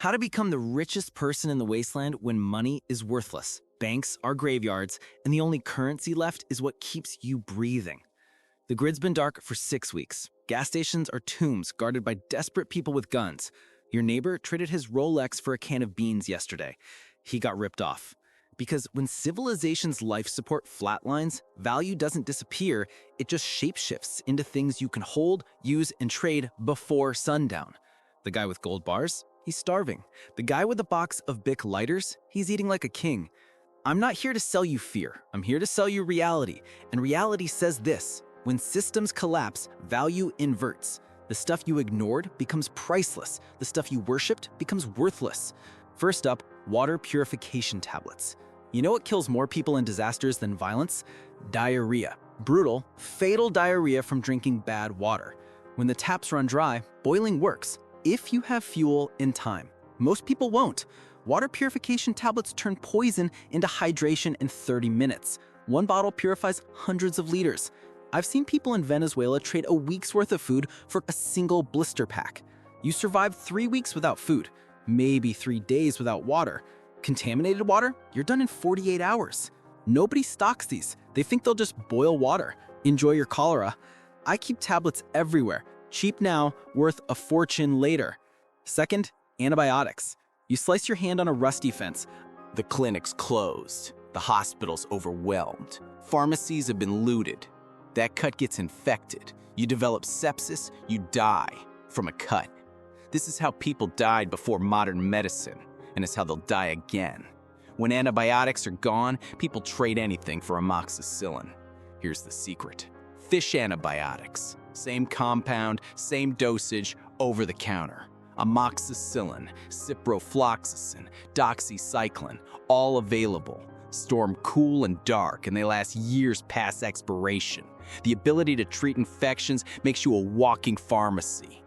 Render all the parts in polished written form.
How to become the richest person in the wasteland when money is worthless. Banks are graveyards, and the only currency left is what keeps you breathing. The grid's been dark for 6 weeks. Gas stations are tombs guarded by desperate people with guns. Your neighbor traded his Rolex for a can of beans yesterday. He got ripped off. Because when civilization's life support flatlines, value doesn't disappear, it just shapeshifts into things you can hold, use, and trade before sundown. The guy with gold bars? He's starving. The guy with a box of Bic lighters? He's eating like a king. I'm not here to sell you fear. I'm here to sell you reality. And reality says this: when systems collapse, value inverts. The stuff you ignored becomes priceless. The stuff you worshipped becomes worthless. First up, water purification tablets. You know what kills more people in disasters than violence? Diarrhea. Brutal, fatal diarrhea from drinking bad water. When the taps run dry, boiling works, if you have fuel and time. Most people won't. Water purification tablets turn poison into hydration in 30 minutes. One bottle purifies hundreds of liters. I've seen people in Venezuela trade a week's worth of food for a single blister pack. You survive 3 weeks without food, maybe 3 days without water. Contaminated water? You're done in 48 hours. Nobody stocks these. They think they'll just boil water. Enjoy your cholera. I keep tablets everywhere. Cheap now, worth a fortune later. Second, antibiotics. You slice your hand on a rusty fence. The clinic's closed. The hospital's overwhelmed. Pharmacies have been looted. That cut gets infected. You develop sepsis, you die from a cut. This is how people died before modern medicine, and it's how they'll die again. When antibiotics are gone, people trade anything for amoxicillin. Here's the secret. Fish antibiotics. Same compound, same dosage, over the counter. Amoxicillin, ciprofloxacin, doxycycline, all available. Store them cool and dark, and they last years past expiration. The ability to treat infections makes you a walking pharmacy.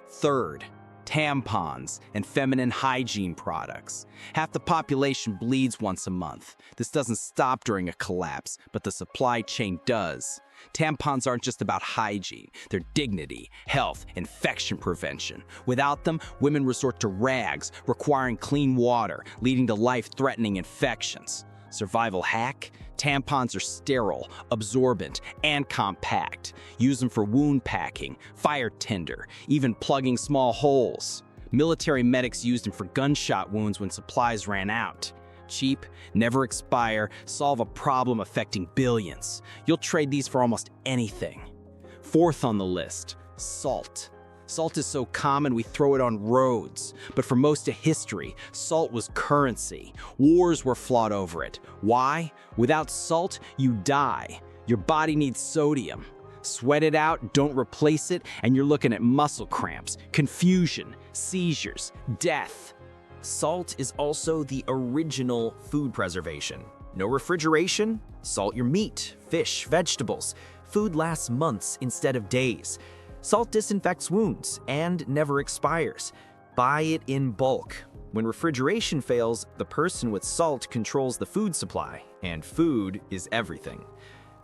Third, tampons and feminine hygiene products. Half the population bleeds once a month. This doesn't stop during a collapse, but the supply chain does. Tampons aren't just about hygiene. They're dignity, health, infection prevention. Without them, women resort to rags, requiring clean water, leading to life-threatening infections. Survival hack? Tampons are sterile, absorbent, and compact. Use them for wound packing, fire tinder, even plugging small holes. Military medics used them for gunshot wounds when supplies ran out. Cheap, never expire, solve a problem affecting billions. You'll trade these for almost anything. Fourth on the list, salt. Salt is so common we throw it on roads. But for most of history, salt was currency. Wars were fought over it. Why? Without salt, you die. Your body needs sodium. Sweat it out, don't replace it, and you're looking at muscle cramps, confusion, seizures, death. Salt is also the original food preservation. No refrigeration? Salt your meat, fish, vegetables. Food lasts months instead of days. Salt disinfects wounds and never expires. Buy it in bulk. When refrigeration fails, the person with salt controls the food supply, and food is everything.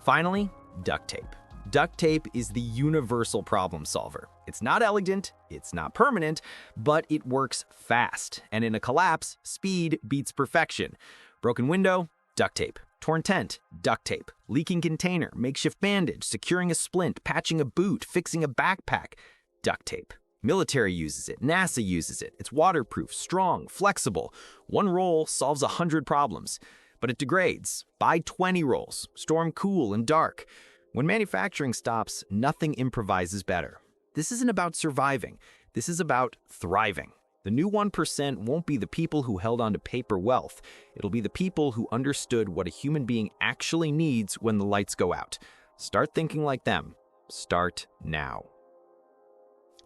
Finally, duct tape. Duct tape is the universal problem solver. It's not elegant, it's not permanent, but it works fast. And in a collapse, speed beats perfection. Broken window, duct tape. Torn tent, duct tape. Leaking container, makeshift bandage, securing a splint, patching a boot, fixing a backpack, duct tape. Military uses it, NASA uses it. It's waterproof, strong, flexible. One roll solves 100 problems, but it degrades. Buy 20 rolls, store them cool and dark. When manufacturing stops, nothing improvises better. This isn't about surviving. This is about thriving. The new 1% won't be the people who held on to paper wealth. It'll be the people who understood what a human being actually needs when the lights go out. Start thinking like them. Start now.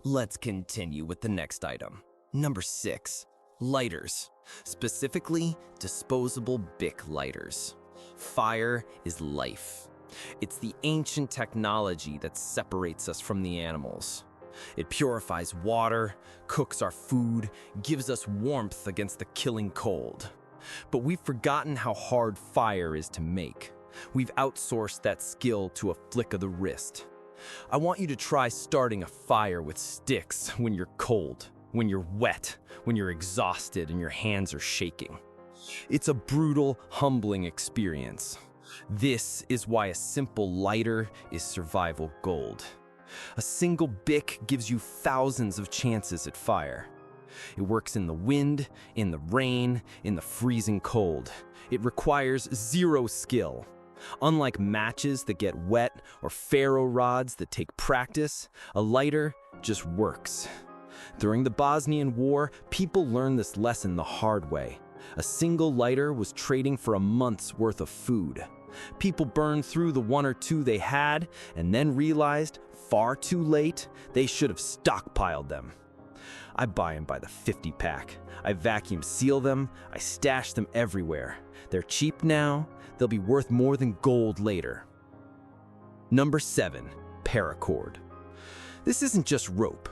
Let's continue with the next item. Number 6, lighters. Specifically, disposable Bic lighters. Fire is life. It's the ancient technology that separates us from the animals. It purifies water, cooks our food, gives us warmth against the killing cold. But we've forgotten how hard fire is to make. We've outsourced that skill to a flick of the wrist. I want you to try starting a fire with sticks when you're cold. when you're wet, when you're exhausted and your hands are shaking. It's a brutal, humbling experience. This is why a simple lighter is survival gold. A single Bic gives you thousands of chances at fire. It works in the wind, in the rain, in the freezing cold. It requires zero skill. Unlike matches that get wet or ferro rods that take practice, a lighter just works. During the Bosnian War, people learned this lesson the hard way. A single lighter was trading for a month's worth of food. People burned through the one or two they had and then realized, far too late, they should have stockpiled them. I buy them by the 50-pack. I vacuum seal them. I stash them everywhere. They're cheap now. They'll be worth more than gold later. Number 7, paracord. This isn't just rope.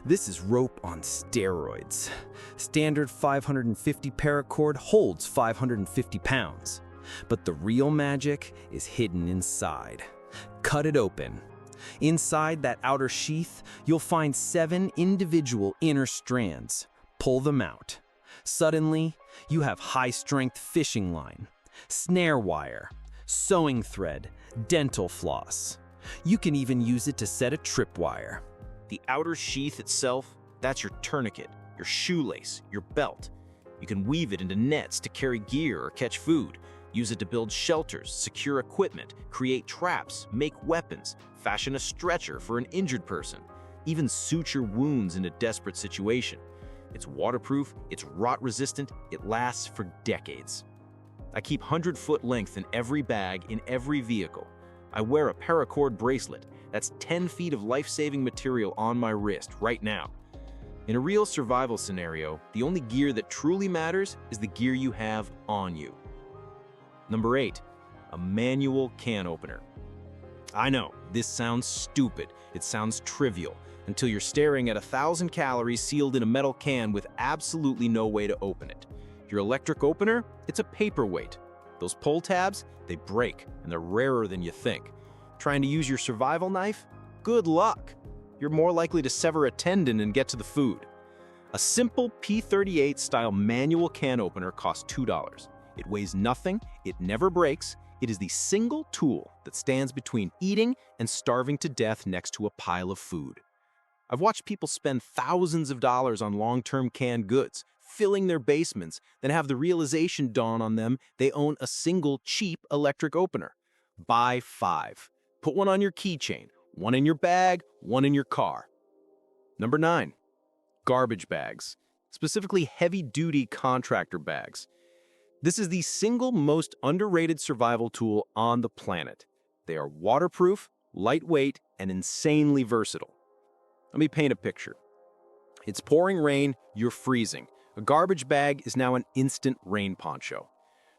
This is rope on steroids. Standard 550 paracord holds 550 pounds. But the real magic is hidden inside. Cut it open. Inside that outer sheath, you'll find 7 individual inner strands. Pull them out. Suddenly, you have high-strength fishing line, snare wire, sewing thread, dental floss. You can even use it to set a tripwire. The outer sheath itself, that's your tourniquet, your shoelace, your belt. You can weave it into nets to carry gear or catch food. Use it to build shelters, secure equipment, create traps, make weapons, fashion a stretcher for an injured person, even suture wounds in a desperate situation. It's waterproof, it's rot-resistant, it lasts for decades. I keep 100-foot length in every bag, in every vehicle. I wear a paracord bracelet. That's 10 feet of life-saving material on my wrist right now. In a real survival scenario, the only gear that truly matters is the gear you have on you. Number 8, a manual can opener. I know, this sounds stupid, it sounds trivial, until you're staring at 1,000 calories sealed in a metal can with absolutely no way to open it. Your electric opener, it's a paperweight. Those pull tabs, they break, and they're rarer than you think. Trying to use your survival knife? Good luck! You're more likely to sever a tendon and get to the food. A simple P38 style manual can opener costs $2. It weighs nothing, it never breaks, it is the single tool that stands between eating and starving to death next to a pile of food. I've watched people spend thousands of dollars on long-term canned goods, filling their basements, then have the realization dawn on them they own a single cheap electric opener. Buy 5. Put one on your keychain, one in your bag, one in your car. Number 9, garbage bags, specifically heavy-duty contractor bags. This is the single most underrated survival tool on the planet. They are waterproof, lightweight, and insanely versatile. Let me paint a picture. It's pouring rain, you're freezing. A garbage bag is now an instant rain poncho.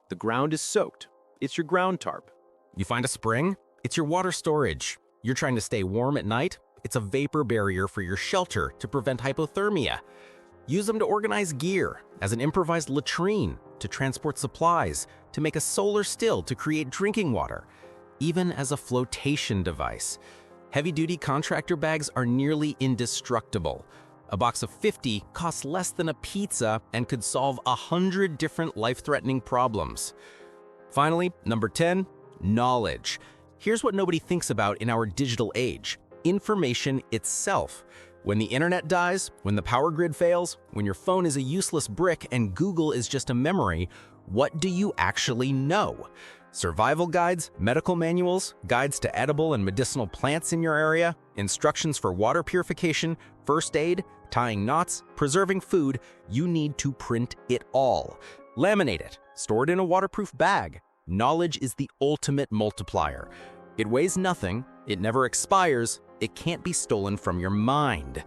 The ground is soaked. It's your ground tarp. You find a spring? It's your water storage. You're trying to stay warm at night? It's a vapor barrier for your shelter to prevent hypothermia. Use them to organize gear, as an improvised latrine, to transport supplies, to make a solar still to create drinking water, even as a flotation device. Heavy-duty contractor bags are nearly indestructible. A box of 50 costs less than a pizza and could solve 100 different life-threatening problems. Finally, number 10, knowledge. Here's what nobody thinks about in our digital age: information itself. When the internet dies, when the power grid fails, when your phone is a useless brick and Google is just a memory, what do you actually know? Survival guides, medical manuals, guides to edible and medicinal plants in your area, instructions for water purification, first aid, tying knots, preserving food. You need to print it all. Laminate it, store it in a waterproof bag. Knowledge is the ultimate multiplier. It weighs nothing, it never expires, it can't be stolen from your mind.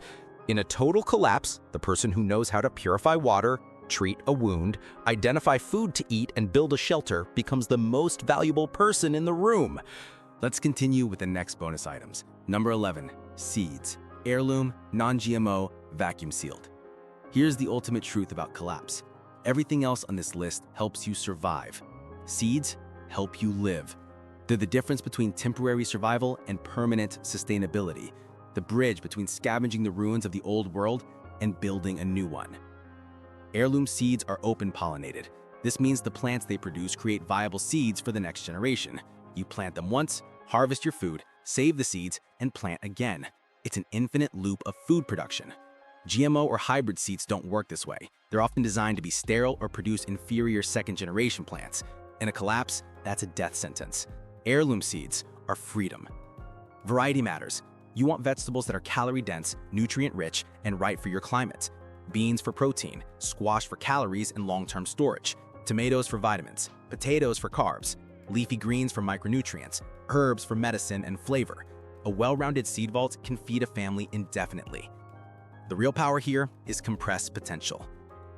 In a total collapse, the person who knows how to purify water, treat a wound, identify food to eat, and build a shelter becomes the most valuable person in the room. Let's continue with the next bonus items. Number 11, seeds. Heirloom, non-GMO, vacuum sealed. Here's the ultimate truth about collapse. Everything else on this list helps you survive. Seeds help you live. They're the difference between temporary survival and permanent sustainability. The bridge between scavenging the ruins of the old world and building a new one. Heirloom seeds are open-pollinated. This means the plants they produce create viable seeds for the next generation. You plant them once, harvest your food, save the seeds, and plant again. It's an infinite loop of food production. GMO or hybrid seeds don't work this way. They're often designed to be sterile or produce inferior second-generation plants. In a collapse, that's a death sentence. Heirloom seeds are freedom. Variety matters. You want vegetables that are calorie-dense, nutrient-rich, and right for your climate. Beans for protein, squash for calories and long-term storage, tomatoes for vitamins, potatoes for carbs, leafy greens for micronutrients, herbs for medicine and flavor. A well-rounded seed vault can feed a family indefinitely. The real power here is compressed potential.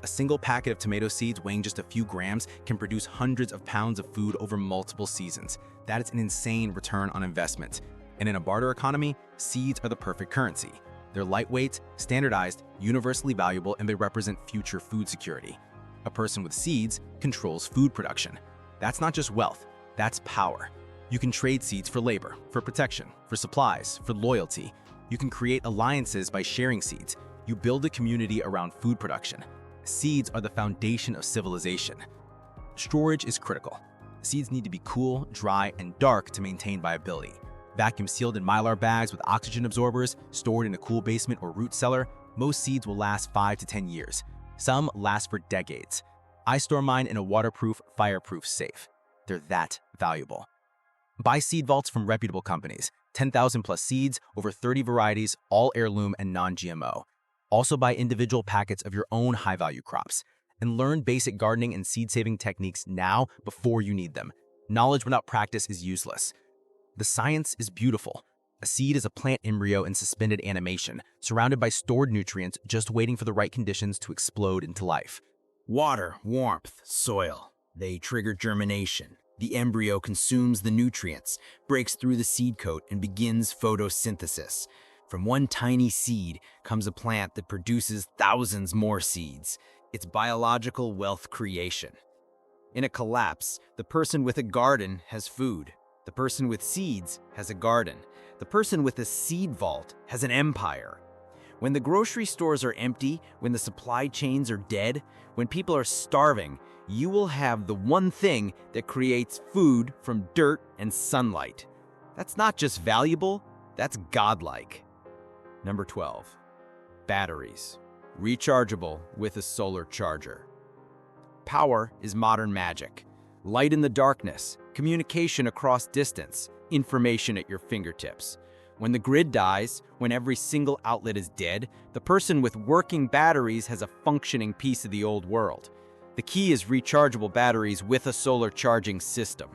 A single packet of tomato seeds weighing just a few grams can produce hundreds of pounds of food over multiple seasons. That is an insane return on investment. And in a barter economy, seeds are the perfect currency. They're lightweight, standardized, universally valuable, and they represent future food security. A person with seeds controls food production. That's not just wealth, that's power. You can trade seeds for labor, for protection, for supplies, for loyalty. You can create alliances by sharing seeds. You build a community around food production. Seeds are the foundation of civilization. Storage is critical. Seeds need to be cool, dry, and dark to maintain viability. Vacuum sealed in Mylar bags with oxygen absorbers, stored in a cool basement or root cellar, most seeds will last 5 to 10 years. Some last for decades. I store mine in a waterproof, fireproof safe. They're that valuable. Buy seed vaults from reputable companies. 10,000 plus seeds, over 30 varieties, all heirloom and non-GMO. Also buy individual packets of your own high-value crops. And learn basic gardening and seed-saving techniques now before you need them. Knowledge without practice is useless. The science is beautiful. A seed is a plant embryo in suspended animation, surrounded by stored nutrients just waiting for the right conditions to explode into life. Water, warmth, soil. They trigger germination. The embryo consumes the nutrients, breaks through the seed coat, and begins photosynthesis. From one tiny seed comes a plant that produces thousands more seeds. It's biological wealth creation. In a collapse, the person with a garden has food. The person with seeds has a garden. The person with a seed vault has an empire. When the grocery stores are empty, when the supply chains are dead, when people are starving, you will have the one thing that creates food from dirt and sunlight. That's not just valuable, that's godlike. Number 12, batteries. Rechargeable with a solar charger. Power is modern magic. Light in the darkness, communication across distance, information at your fingertips. When the grid dies, when every single outlet is dead, the person with working batteries has a functioning piece of the old world. The key is rechargeable batteries with a solar charging system.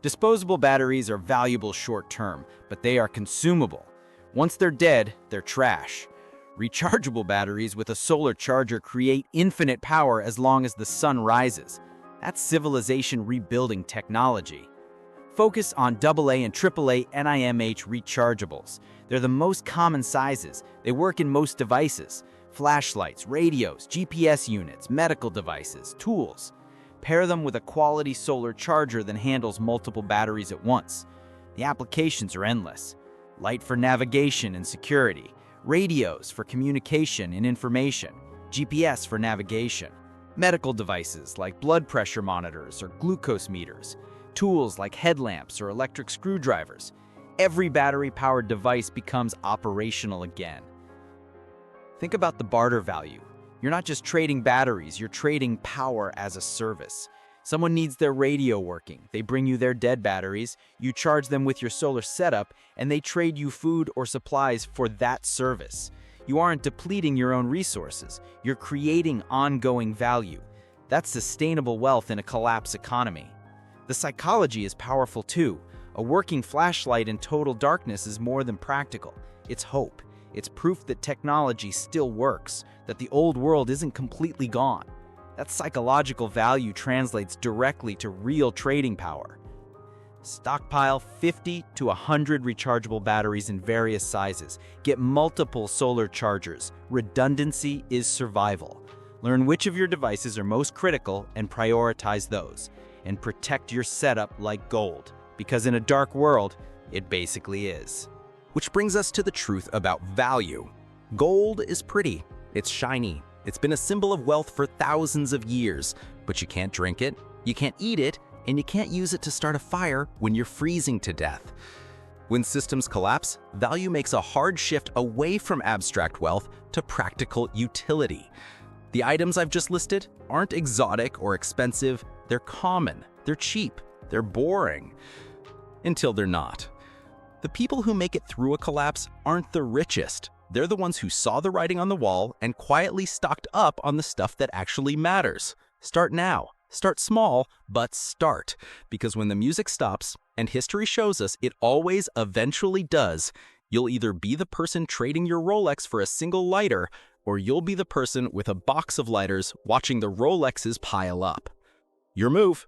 Disposable batteries are valuable short-term, but they are consumable. Once they're dead, they're trash. Rechargeable batteries with a solar charger create infinite power as long as the sun rises. That's civilization rebuilding technology. Focus on AA and AAA NIMH rechargeables. They're the most common sizes. They work in most devices. Flashlights, radios, GPS units, medical devices, tools. Pair them with a quality solar charger that handles multiple batteries at once. The applications are endless. Light for navigation and security. Radios for communication and information. GPS for navigation. Medical devices like blood pressure monitors or glucose meters. Tools like headlamps or electric screwdrivers. Every battery-powered device becomes operational again. Think about the barter value. You're not just trading batteries, you're trading power as a service. Someone needs their radio working. They bring you their dead batteries, you charge them with your solar setup, and they trade you food or supplies for that service. You aren't depleting your own resources. You're creating ongoing value. That's sustainable wealth in a collapsed economy. The psychology is powerful too. A working flashlight in total darkness is more than practical. It's hope. It's proof that technology still works, that the old world isn't completely gone. That psychological value translates directly to real trading power. Stockpile 50 to 100 rechargeable batteries in various sizes. Get multiple solar chargers. Redundancy is survival. Learn which of your devices are most critical and prioritize those. And protect your setup like gold, because in a dark world, it basically is. Which brings us to the truth about value. Gold is pretty, It's shiny. It's been a symbol of wealth for thousands of years, but you can't drink it, you can't eat it, and you can't use it to start a fire when you're freezing to death. When systems collapse, value makes a hard shift away from abstract wealth to practical utility. The items I've just listed aren't exotic or expensive, they're common, they're cheap, they're boring. Until they're not. The people who make it through a collapse aren't the richest. They're the ones who saw the writing on the wall and quietly stocked up on the stuff that actually matters. Start now. Start small, but start. Because when the music stops, and history shows us it always eventually does, you'll either be the person trading your Rolex for a single lighter, or you'll be the person with a box of lighters watching the Rolexes pile up. Your move.